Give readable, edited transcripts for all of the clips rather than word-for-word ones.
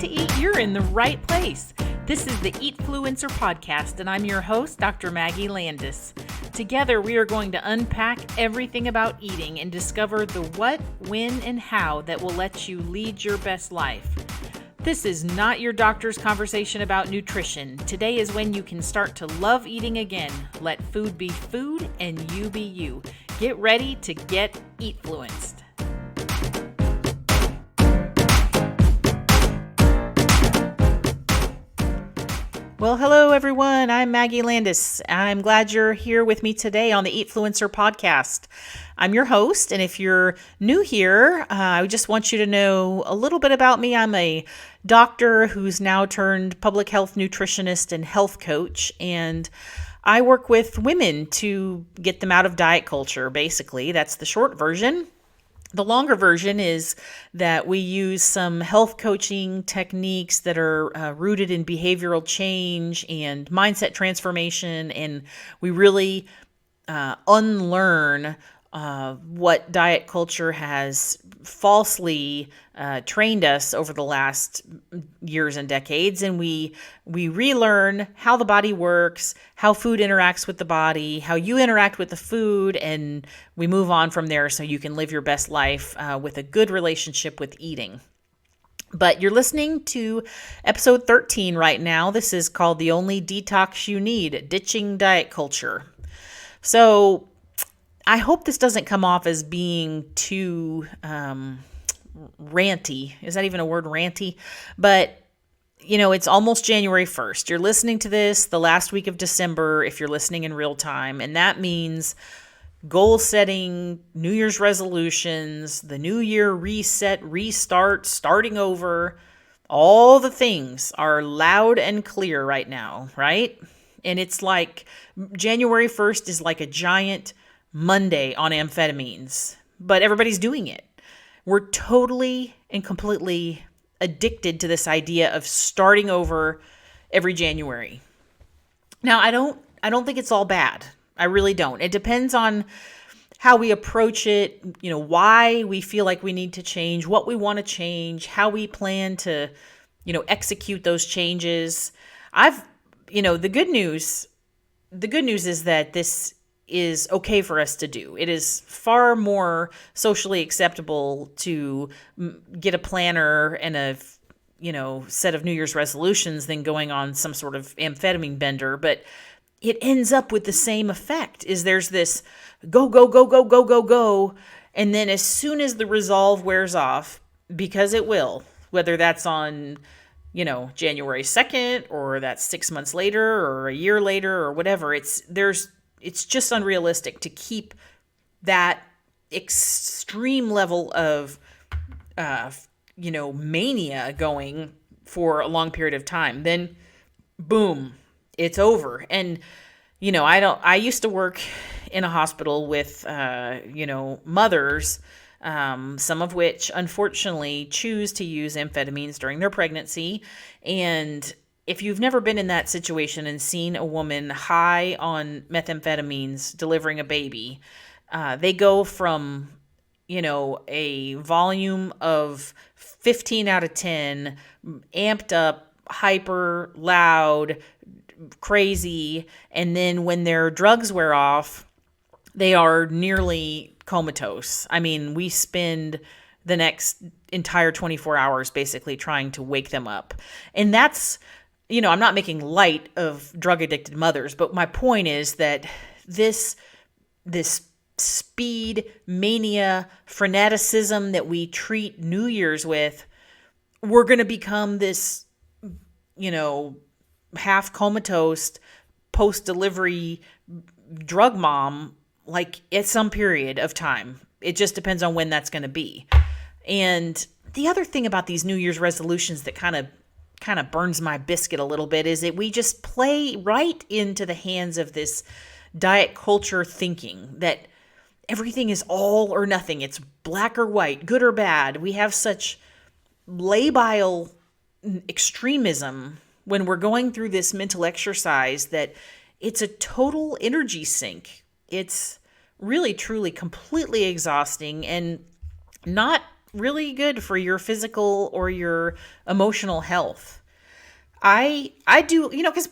to eat, you're in the right place. This is the Eatfluencer Podcast, and I'm your host, Dr. Maggie Landes. Together, we are going to unpack everything about eating and discover the what, when, and how that will let you lead your best life. This is not your doctor's conversation about nutrition. Today is when you can start to love eating again. Let food be food and you be you. Get ready to get eatfluenced. Well, hello everyone. I'm Maggie Landes. I'm glad you're here with me today on the Eatfluencer Podcast. I'm your host, and if you're new here, I just want you to know a little bit about me. I'm a doctor who's now turned public health nutritionist and health coach, and I work with women to get them out of diet culture, basically. That's the short version. The longer version is that we use some health coaching techniques that are rooted in behavioral change and mindset transformation, and we really unlearn what diet culture has falsely trained us over the last years and decades, and we relearn how the body works, how food interacts with the body, how you interact with the food, and we move on from there so you can live your best life with a good relationship with eating. But you're listening to episode 13 right now. This is called The Only Detox You Need, Ditching Diet Culture. So I hope this doesn't come off as being too ranty. Is that even a word, ranty? But, you know, it's almost January 1st. You're listening to this the last week of December if you're listening in real time. And that means goal setting, New Year's resolutions, the New Year reset, restart, starting over. All the things are loud and clear right now, right? And it's like January 1st is like a giant Monday on amphetamines, but everybody's doing it. We're totally and completely addicted to this idea of starting over every January. Now, I don't think it's all bad. I really don't. It depends on how we approach it, you know, why we feel like we need to change, what we want to change, how we plan to, you know, execute those changes. The good news is that this is okay for us to do. It is far more socially acceptable to get a planner and a, set of New Year's resolutions than going on some sort of amphetamine bender. But it ends up with the same effect. There's this go, go, go, go, go, go, go. And then as soon as the resolve wears off, because it will, whether that's on, January 2nd or that's 6 months later or a year later or whatever, it's just unrealistic to keep that extreme level of, mania going for a long period of time. Then, boom, it's over. And, I used to work in a hospital with, mothers, some of which unfortunately choose to use amphetamines during their pregnancy. And if you've never been in that situation and seen a woman high on methamphetamines delivering a baby, they go from, a volume of 15 out of 10, amped up, hyper, loud, crazy, and then when their drugs wear off, they are nearly comatose. I mean, we spend the next entire 24 hours basically trying to wake them up. And that's, I'm not making light of drug-addicted mothers, but my point is that this speed, mania, freneticism that we treat New Year's with, we're going to become this, half comatose, post-delivery drug mom, like at some period of time. It just depends on when that's going to be. And the other thing about these New Year's resolutions that kind of burns my biscuit a little bit is that we just play right into the hands of this diet culture thinking that everything is all or nothing. It's black or white, good or bad. We have such labile extremism when we're going through this mental exercise that it's a total energy sink. It's really, truly, completely exhausting and not really good for your physical or your emotional health. I do, because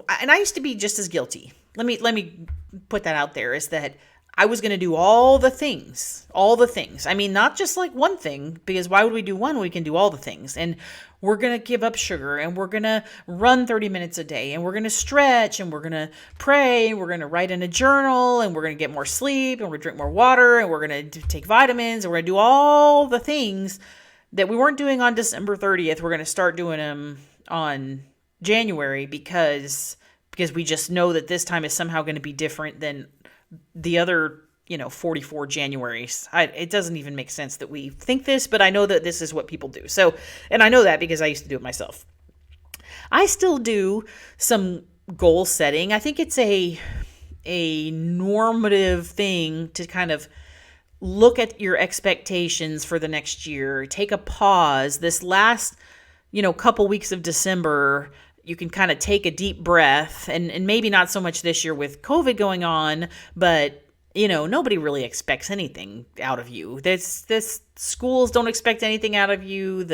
I used to be just as guilty. Let me put that out there, is that I was going to do all the things. I mean, not just like one thing, because why would we do one when we can do all the things? And we're going to give up sugar, and we're going to run 30 minutes a day, and we're going to stretch, and we're going to pray, and we're going to write in a journal, and we're going to get more sleep, and we're going to drink more water, and we're going to take vitamins, and we're going to do all the things that we weren't doing on December 30th. We're going to start doing them on January because we just know that this time is somehow going to be different than the other, 44 Januaries. It doesn't even make sense that we think this, but I know that this is what people do. So, and I know that because I used to do it myself. I still do some goal setting. I think it's a normative thing to kind of look at your expectations for the next year. Take a pause. This last, couple weeks of December, you can kind of take a deep breath, and maybe not so much this year with COVID going on, but nobody really expects anything out of you. This schools don't expect anything out of you.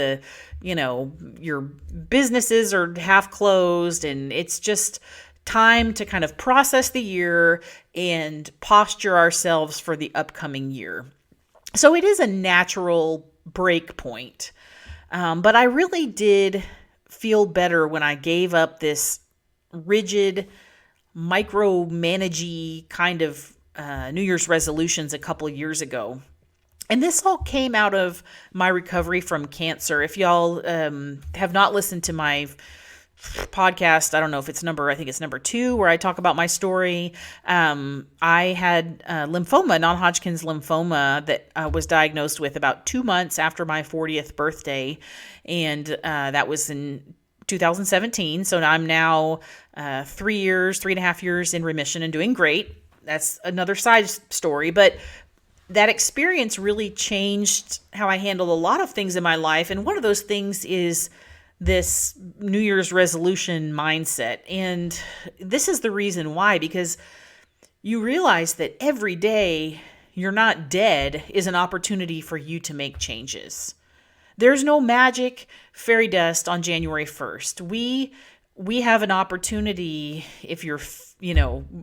Your businesses are half closed, and it's just time to kind of process the year and posture ourselves for the upcoming year. So it is a natural break point. But I really did feel better when I gave up this rigid, micromanagey kind of New Year's resolutions a couple of years ago. And this all came out of my recovery from cancer. If y'all have not listened to my podcast, I don't know if it's I think it's number 2, where I talk about my story. I had lymphoma, non-Hodgkin's lymphoma, that was diagnosed with about 2 months after my 40th birthday. And that was in 2017. So I'm now 3.5 years in remission and doing great. That's another side story. But that experience really changed how I handled a lot of things in my life. And one of those things is this New Year's resolution mindset. And this is the reason why, because you realize that every day you're not dead is an opportunity for you to make changes. There's no magic fairy dust on January 1st. We have an opportunity, if you're,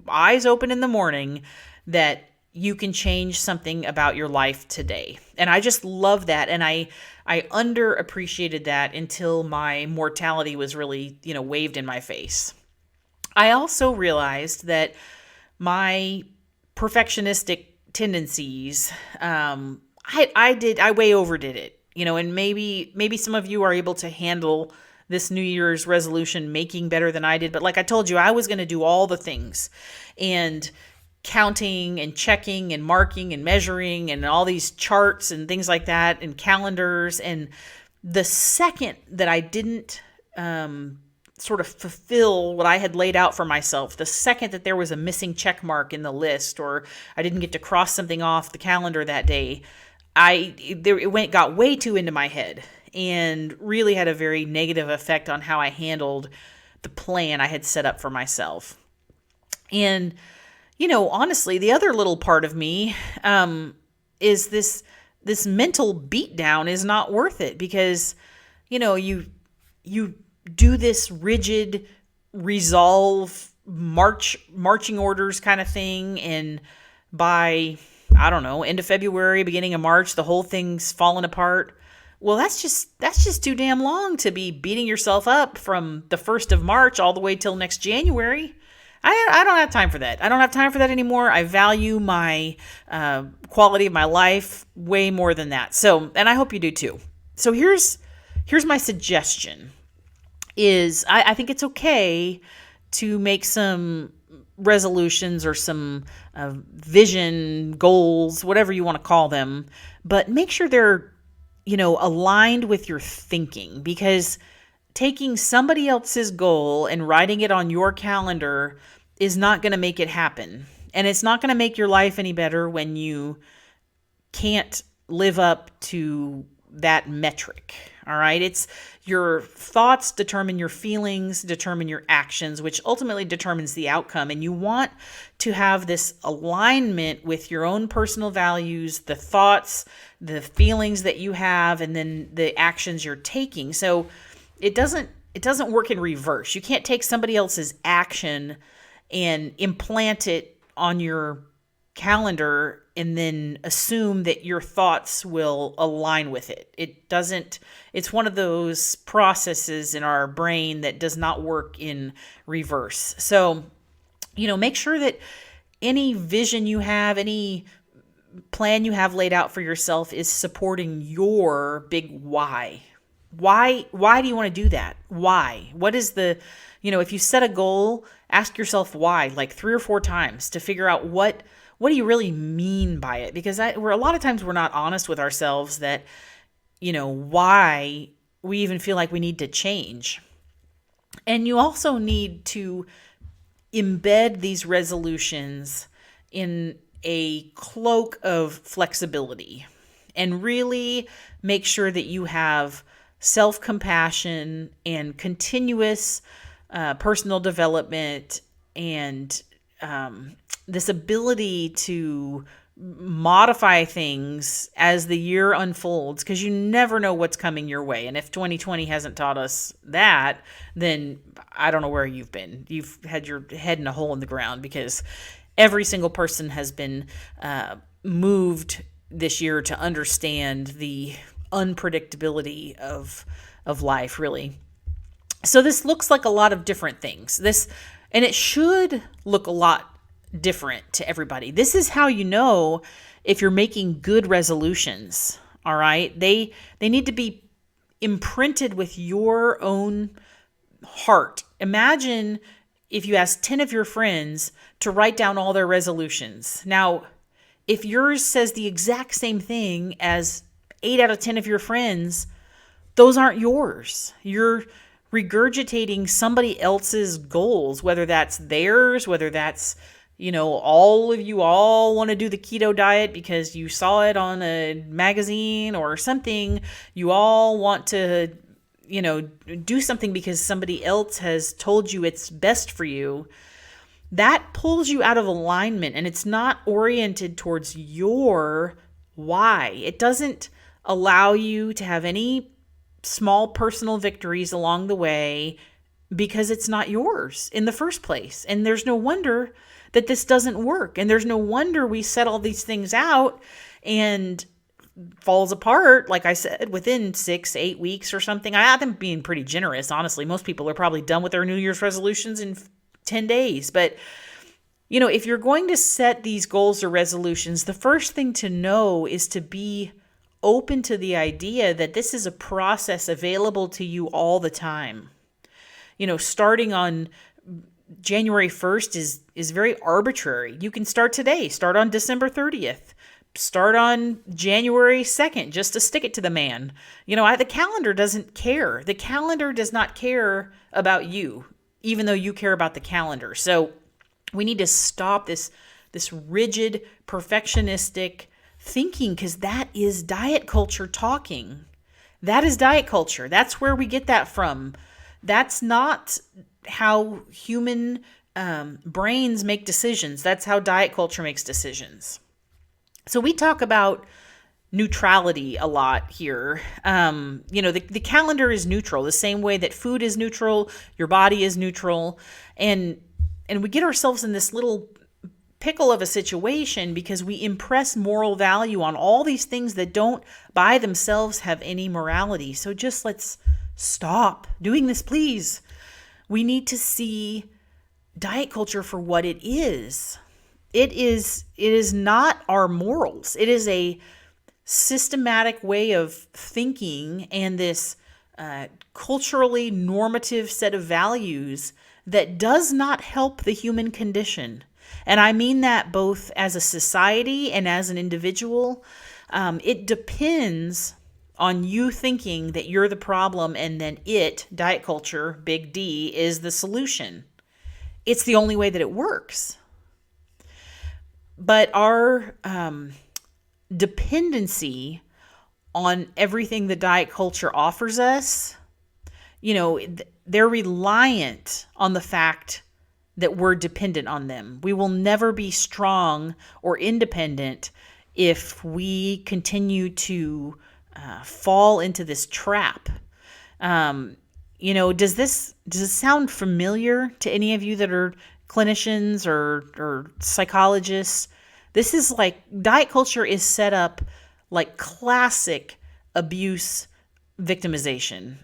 eyes open in the morning, that you can change something about your life today. And I just love that. And I underappreciated that until my mortality was really, waved in my face. I also realized that my perfectionistic tendencies, I way overdid it, and maybe some of you are able to handle this New Year's resolution making better than I did. But like I told you, I was going to do all the things, and counting and checking and marking and measuring and all these charts and things like that and calendars. And the second that I didn't sort of fulfill what I had laid out for myself, the second that there was a missing check mark in the list, or I didn't get to cross something off the calendar that day, it got way too into my head and really had a very negative effect on how I handled the plan I had set up for myself. And honestly, the other little part of me is this mental beatdown is not worth it, because you do this rigid resolve marching orders kind of thing, and by end of February, beginning of March, the whole thing's falling apart. Well, that's just too damn long to be beating yourself up from the 1st of March all the way till next January. I don't have time for that. I don't have time for that anymore. I value my quality of my life way more than that. So, and I hope you do too. So here's my suggestion is I think it's okay to make some resolutions or some vision goals, whatever you want to call them, but make sure they're, aligned with your thinking, because taking somebody else's goal and writing it on your calendar is not going to make it happen. And it's not going to make your life any better when you can't live up to that metric. All right. It's your thoughts determine your feelings, determine your actions, which ultimately determines the outcome. And you want to have this alignment with your own personal values, the thoughts, the feelings that you have, and then the actions you're taking. So it doesn't work in reverse. You can't take somebody else's action and implant it on your calendar and then assume that your thoughts will align with it. It's one of those processes in our brain that does not work in reverse. So, make sure that any vision you have, any plan you have laid out for yourself is supporting your big why. Why do you want to do that? Why? What is if you set a goal, ask yourself why, like 3 or 4 times to figure out what do you really mean by it? Because we're a lot of times we're not honest with ourselves that, why we even feel like we need to change. And you also need to embed these resolutions in a cloak of flexibility and really make sure that you have self-compassion and continuous personal development and this ability to modify things as the year unfolds, because you never know what's coming your way. And if 2020 hasn't taught us that, then I don't know where you've been. You've had your head in a hole in the ground, because every single person has been moved this year to understand the unpredictability of life, really. So this looks like a lot of different things. And it should look a lot different to everybody. This is how you know if you're making good resolutions. All right. They need to be imprinted with your own heart. Imagine if you ask 10 of your friends to write down all their resolutions. Now, if yours says the exact same thing as 8 out of 10 of your friends, those aren't yours. You're regurgitating somebody else's goals, whether that's theirs, whether that's, all of you all want to do the keto diet because you saw it on a magazine or something. You all want to, do something because somebody else has told you it's best for you. That pulls you out of alignment, and it's not oriented towards your why. It doesn't allow you to have any small personal victories along the way because it's not yours in the first place. And there's no wonder that this doesn't work. And there's no wonder we set all these things out and falls apart, like I said, within 6-8 weeks or something. I'm being pretty generous, honestly. Most people are probably done with their New Year's resolutions in 10 days. But, if you're going to set these goals or resolutions, the first thing to know is to be open to the idea that this is a process available to you all the time. Starting on January 1st is very arbitrary. You can start today, start on December 30th, start on January 2nd, just to stick it to the man. The calendar doesn't care. The calendar does not care about you, even though you care about the calendar. So we need to stop this rigid, perfectionistic thinking, because that is diet culture talking. That is diet culture. That's where we get that from. That's not how human brains make decisions. That's how diet culture makes decisions. So we talk about neutrality a lot here. The calendar is neutral, the same way that food is neutral, your body is neutral. And we get ourselves in this little pickle of a situation because we impress moral value on all these things that don't by themselves have any morality. So just let's stop doing this, please. We need to see diet culture for what it is. It is not our morals. It is a systematic way of thinking and this culturally normative set of values that does not help the human condition. And I mean that both as a society and as an individual. It depends on you thinking that you're the problem and then diet culture, big D, is the solution. It's the only way that it works. But our dependency on everything the diet culture offers us, they're reliant on the fact that we're dependent on them. We will never be strong or independent if we continue to fall into this trap. Does this sound familiar to any of you that are clinicians or psychologists? This is like, diet culture is set up like classic abuse victimization.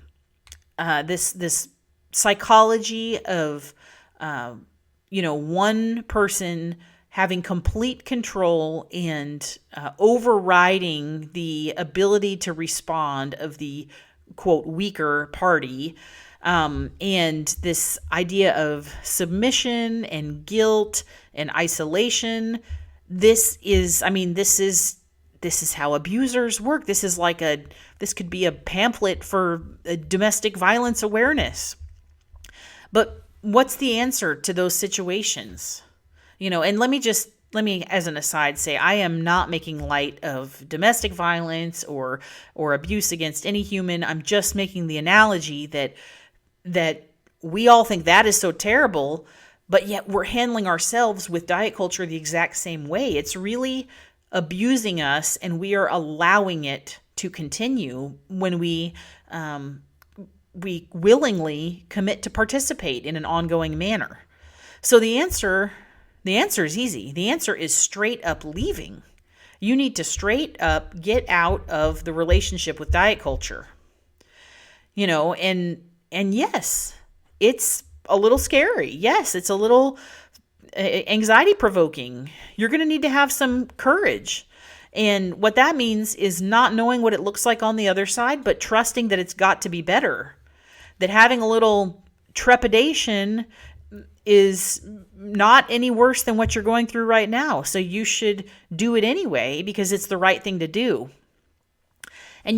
This psychology of, one person having complete control and overriding the ability to respond of the, quote, weaker party, and this idea of submission and guilt and isolation. This is how abusers work. This could be a pamphlet for domestic violence awareness. But what's the answer to those situations? And let me, as an aside, say I am not making light of domestic violence or abuse against any human. I'm just making the analogy that we all think that is so terrible, but yet we're handling ourselves with diet culture the exact same way. It's really abusing us, and we are allowing it to continue when we willingly commit to participate in an ongoing manner. So the answer is easy. The answer is straight up leaving. You need to straight up get out of the relationship with diet culture. And yes, it's a little scary. Yes, it's a little anxiety provoking. You're going to need to have some courage. And what that means is not knowing what it looks like on the other side, but trusting that it's got to be better. That having a little trepidation is not any worse than what you're going through right now. So you should do it anyway because it's the right thing to do. And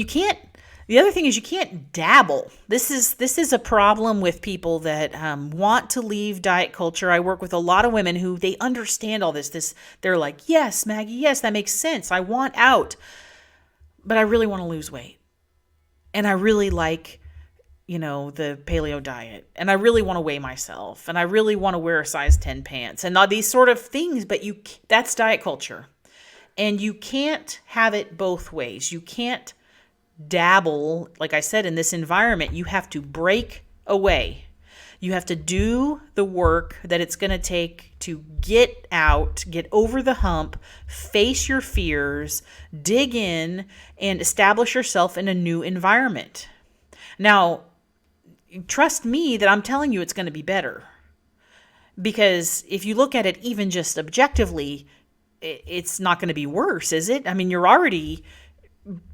the other thing is you can't dabble. This is a problem with people that want to leave diet culture. I work with a lot of women who they understand all this. They're like, yes, Maggie, yes, that makes sense. I want out, but I really want to lose weight. And I really like, the paleo diet, and I really want to weigh myself, and I really want to wear a size 10 pants, and all these sort of things, but that's diet culture. And you can't have it both ways. You can't dabble, like I said, in this environment. You have to break away. You have to do the work that it's going to take to get out, get over the hump, face your fears, dig in, and establish yourself in a new environment. Now, trust me that I'm telling you it's going to be better. Because if you look at it even just objectively, it's not going to be worse, is it? I mean, you're already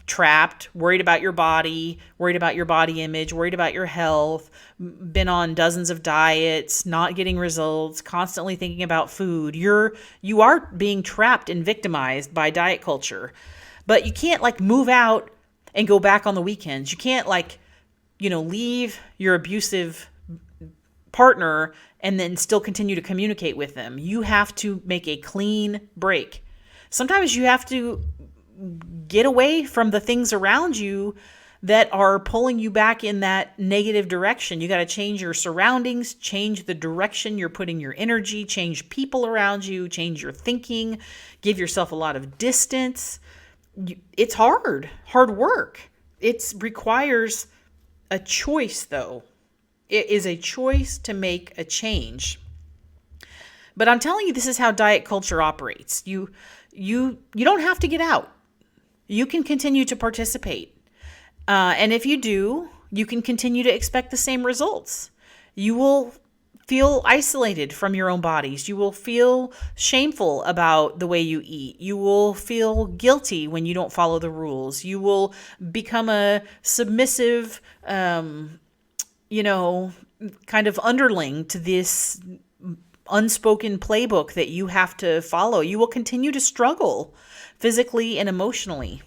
trapped, worried about your body image, worried about your health, been on dozens of diets, not getting results, constantly thinking about food. You are being trapped and victimized by diet culture. But you can't move out and go back on the weekends. You can't leave your abusive partner and then still continue to communicate with them. You have to make a clean break. Sometimes you have to get away from the things around you that are pulling you back in that negative direction. You got to change your surroundings, change the direction you're putting your energy, change people around you, change your thinking, give yourself a lot of distance. It's hard work. It requires a choice, though. It is a choice to make a change. But I'm telling you, this is how diet culture operates. You don't have to get out. You can continue to participate. And if you do, you can continue to expect the same results. You will feel isolated from your own bodies. You will feel shameful about the way you eat. You will feel guilty when you don't follow the rules. You will become a submissive, kind of underling to this unspoken playbook that you have to follow. You will continue to struggle physically and emotionally.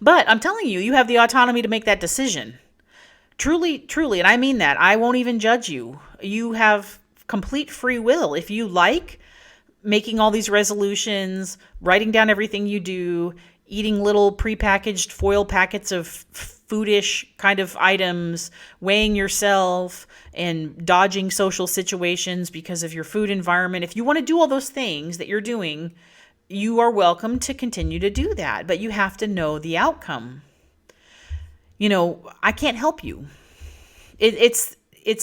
But I'm telling you, you have the autonomy to make that decision. Truly, and I mean that. I won't even judge you. You have complete free will. If you like making all these resolutions, writing down everything you do, eating little prepackaged foil packets of foodish kind of items, weighing yourself and dodging social situations because of your food environment. If you want to do all those things that you're doing, you are welcome to continue to do that, but you have to know the outcome. I can't help you. It's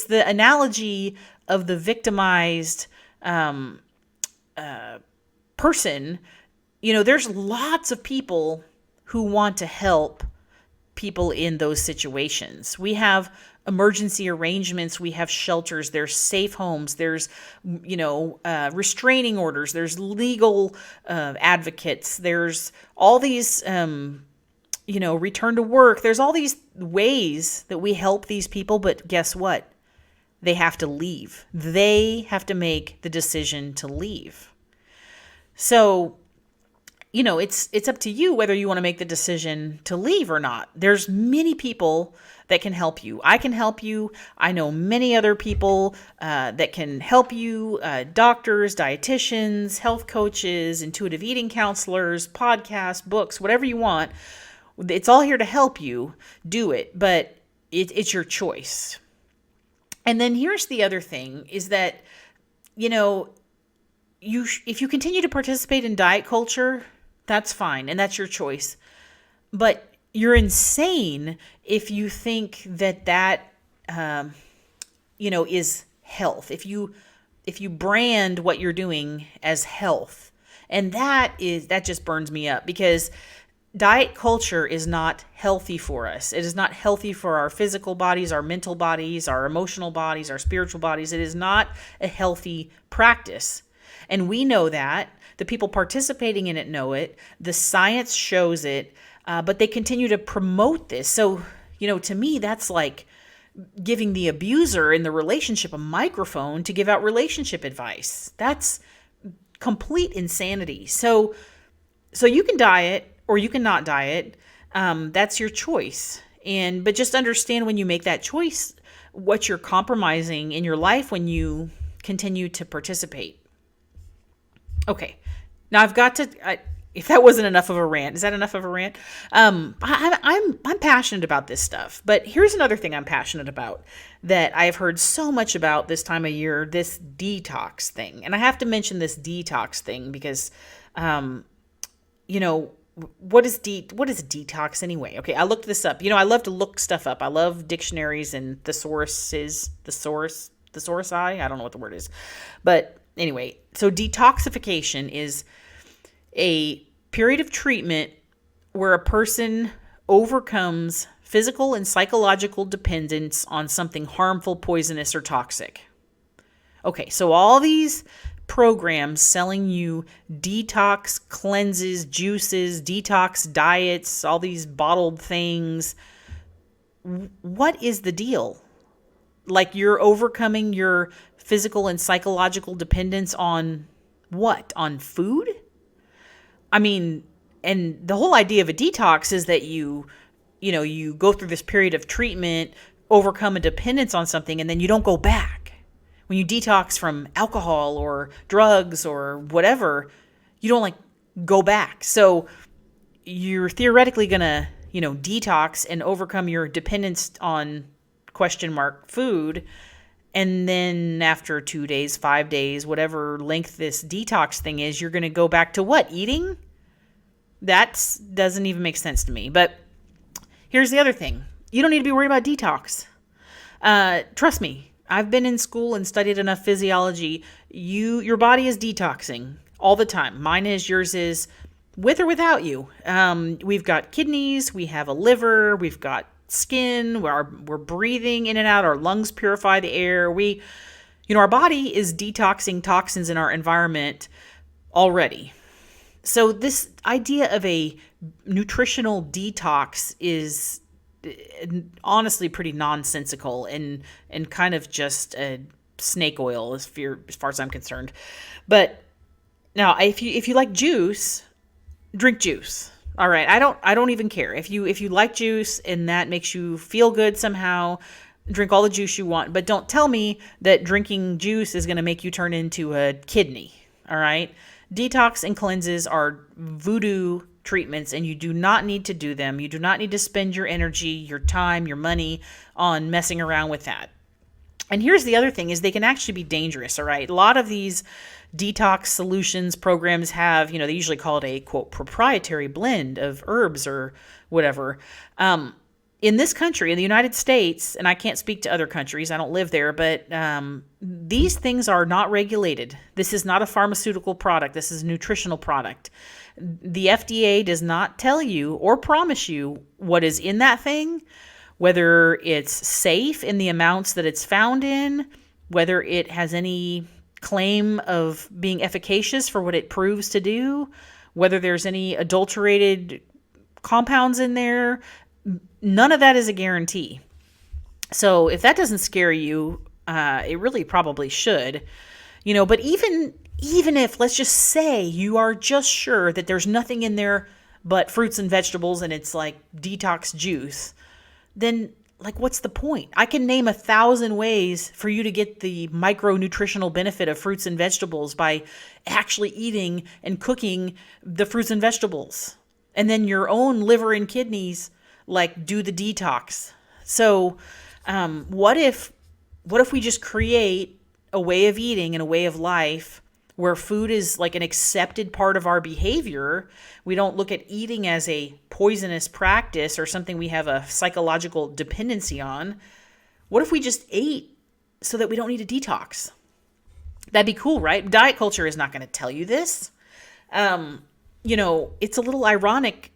the analogy of the victimized person. There's lots of people who want to help people in those situations. We have emergency arrangements, we have shelters, there's safe homes, there's restraining orders, there's legal advocates, there's all these return to work. There's all these ways that we help these people, but guess what? They have to leave. They have to make the decision to leave. So, it's up to you whether you want to make the decision to leave or not. There's many people that can help you. I can help you. I know many other people that can help you, doctors, dietitians, health coaches, intuitive eating counselors, podcasts, books, whatever you want. It's all here to help you do it, but it's your choice. And then here's the other thing is that, if you continue to participate in diet culture, that's fine, and that's your choice. But you're insane if you think that is health. If you brand what you're doing as health, and that just burns me up, because diet culture is not healthy for us. It is not healthy for our physical bodies, our mental bodies, our emotional bodies, our spiritual bodies. It is not a healthy practice. And we know that. The people participating in it know it. The science shows it, but they continue to promote this. So, to me, that's like giving the abuser in the relationship a microphone to give out relationship advice. That's complete insanity. So you can diet or you can not diet. That's your choice. But just understand when you make that choice, what you're compromising in your life when you continue to participate. Okay, now I've got to. If that wasn't enough of a rant, is that enough of a rant? I'm passionate about this stuff, but here's another thing I'm passionate about that I've heard so much about this time of year: this detox thing. And I have to mention this detox thing because, what is detox anyway? Okay, I looked this up. I love to look stuff up. I love dictionaries and thesaurus. I don't know what the word is, but anyway, so detoxification is a period of treatment where a person overcomes physical and psychological dependence on something harmful, poisonous, or toxic. Okay, so all these programs selling you detox cleanses, juices, detox diets, all these bottled things. What is the deal? Like, you're overcoming your physical and psychological dependence on what? On food? I mean, and the whole idea of a detox is that you go through this period of treatment, overcome a dependence on something, and then you don't go back. When you detox from alcohol or drugs or whatever, you don't go back. So you're theoretically going to, detox and overcome your dependence on ? Food. And then after 2 days, 5 days, whatever length this detox thing is, you're going to go back to what? Eating? That doesn't even make sense to me. But here's the other thing. You don't need to be worried about detox. Trust me. I've been in school and studied enough physiology. Your body is detoxing all the time. Mine is, yours is, with or without you. We've got kidneys, we have a liver, we've got skin, we're breathing in and out, our lungs purify the air. Our body is detoxing toxins in our environment already. So this idea of a nutritional detox is honestly pretty nonsensical and kind of just a snake oil as far as I'm concerned. But now if you like juice, drink juice. All right, I don't even care. If you like juice and that makes you feel good somehow, drink all the juice you want, but don't tell me that drinking juice is going to make you turn into a kidney. All right? Detox and cleanses are voodoo treatments, and you do not need to do them. You do not need to spend your energy, your time, your money on messing around with that. And here's the other thing is they can actually be dangerous, all right? A lot of these detox solutions programs have, they usually call it a, quote, proprietary blend of herbs or whatever. In this country, in the United States, and I can't speak to other countries, I don't live there, but these things are not regulated. This is not a pharmaceutical product. This is a nutritional product. The FDA does not tell you or promise you what is in that thing, whether it's safe in the amounts that it's found in, whether it has any claim of being efficacious for what it proves to do, whether there's any adulterated compounds in there. None of that is a guarantee. So if that doesn't scare you, it really probably should. But even if, let's just say you are just sure that there's nothing in there but fruits and vegetables and it's like detox juice, then what's the point? I can name 1,000 ways for you to get the micronutritional benefit of fruits and vegetables by actually eating and cooking the fruits and vegetables. And then your own liver and kidneys do the detox. So what if we just create a way of eating and a way of life where food is an accepted part of our behavior? We don't look at eating as a poisonous practice or something we have a psychological dependency on. What if we just ate so that we don't need a detox? That'd be cool, right? Diet culture is not going to tell you this. It's a little ironic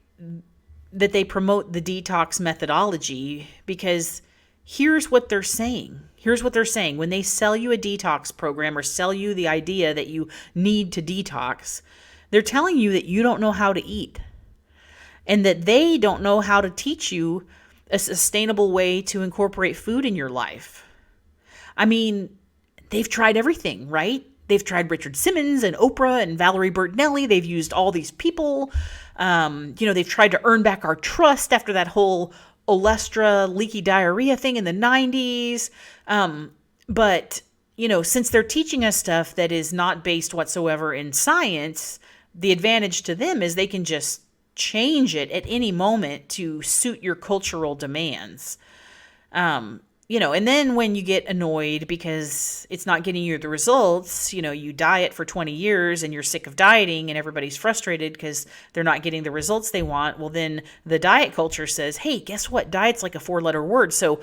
that they promote the detox methodology because here's what they're saying. When they sell you a detox program or sell you the idea that you need to detox, they're telling you that you don't know how to eat and that they don't know how to teach you a sustainable way to incorporate food in your life. I mean, they've tried everything, right? They've tried Richard Simmons and Oprah and Valerie Bertinelli. They've used all these people. They've tried to earn back our trust after that whole Olestra leaky diarrhea thing in the 90s. But since they're teaching us stuff that is not based whatsoever in science, the advantage to them is they can just change it at any moment to suit your cultural demands. And then when you get annoyed because it's not getting you the results, you diet for 20 years and you're sick of dieting and everybody's frustrated because they're not getting the results they want. Well, then the diet culture says, hey, guess what? Diet's like a 4-letter word. So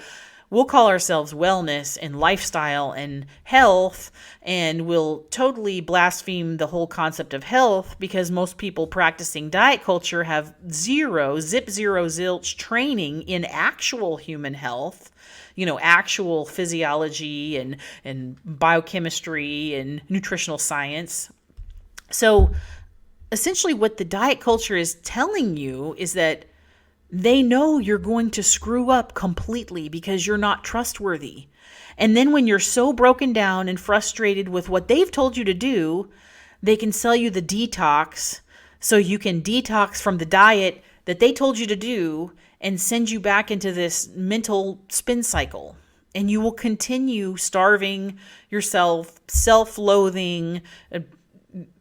we'll call ourselves wellness and lifestyle and health, and we'll totally blaspheme the whole concept of health because most people practicing diet culture have zero zilch training in actual human health. Actual physiology and biochemistry and nutritional science. So essentially what the diet culture is telling you is that they know you're going to screw up completely because you're not trustworthy. And then when you're so broken down and frustrated with what they've told you to do, they can sell you the detox so you can detox from the diet that they told you to do and send you back into this mental spin cycle. And you will continue starving yourself, self-loathing,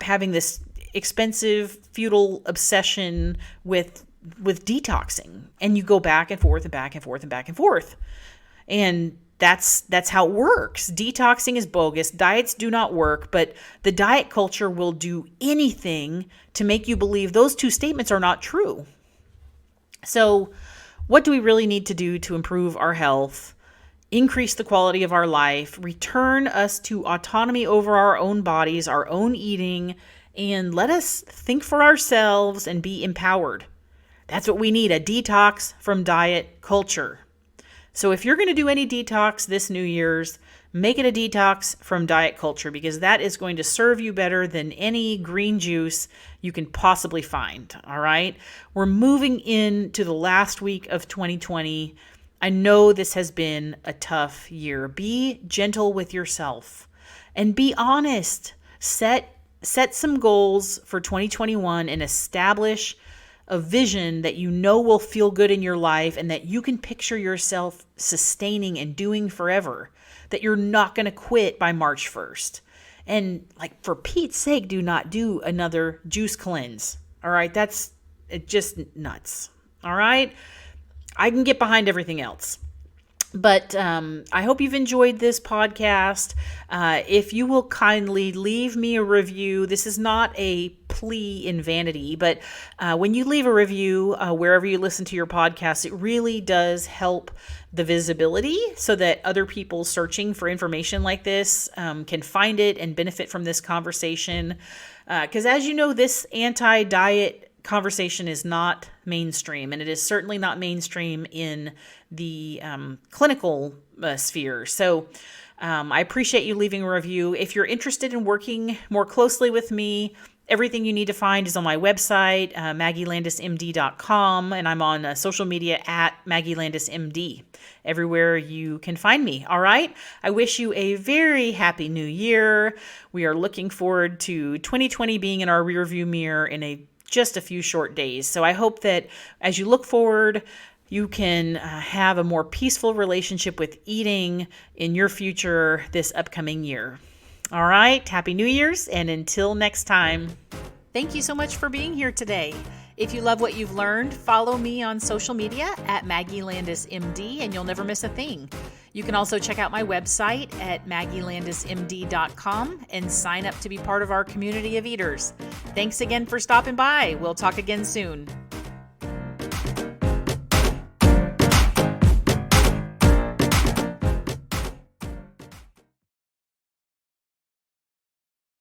having this expensive, futile obsession with detoxing. And you go back and forth and back and forth and back and forth. And that's how it works. Detoxing is bogus. Diets do not work, but the diet culture will do anything to make you believe those two statements are not true. So what do we really need to do to improve our health, increase the quality of our life, return us to autonomy over our own bodies, our own eating, and let us think for ourselves and be empowered? That's what we need, a detox from diet culture. So if you're going to do any detox this New Year's, make it a detox from diet culture because that is going to serve you better than any green juice you can possibly find, all right? We're moving into the last week of 2020. I know this has been a tough year. Be gentle with yourself and be honest. Set some goals for 2021 and establish a vision that you know will feel good in your life and that you can picture yourself sustaining and doing forever, that you're not going to quit by March 1st. And for Pete's sake, do not do another juice cleanse. All right. That's It's just nuts. All right. I can get behind everything else. But I hope you've enjoyed this podcast. If you will kindly leave me a review, this is not a plea in vanity, but when you leave a review wherever you listen to your podcast, it really does help the visibility so that other people searching for information like this can find it and benefit from this conversation. Because as you know, this anti-diet conversation is not mainstream, and it is certainly not mainstream in the clinical sphere. So I appreciate you leaving a review. If you're interested in working more closely with me, everything you need to find is on my website, maggielandesmd.com, and I'm on social media at Maggie Landes MD, everywhere you can find me. All right. I wish you a very happy new year. We are looking forward to 2020 being in our rearview mirror in just a few short days. So I hope that as you look forward, you can have a more peaceful relationship with eating in your future this upcoming year. All right. Happy New Year's. And until next time, thank you so much for being here today. If you love what you've learned, follow me on social media at Maggie Landes MD, and you'll never miss a thing. You can also check out my website at maggielandesmd.com and sign up to be part of our community of eaters. Thanks again for stopping by. We'll talk again soon.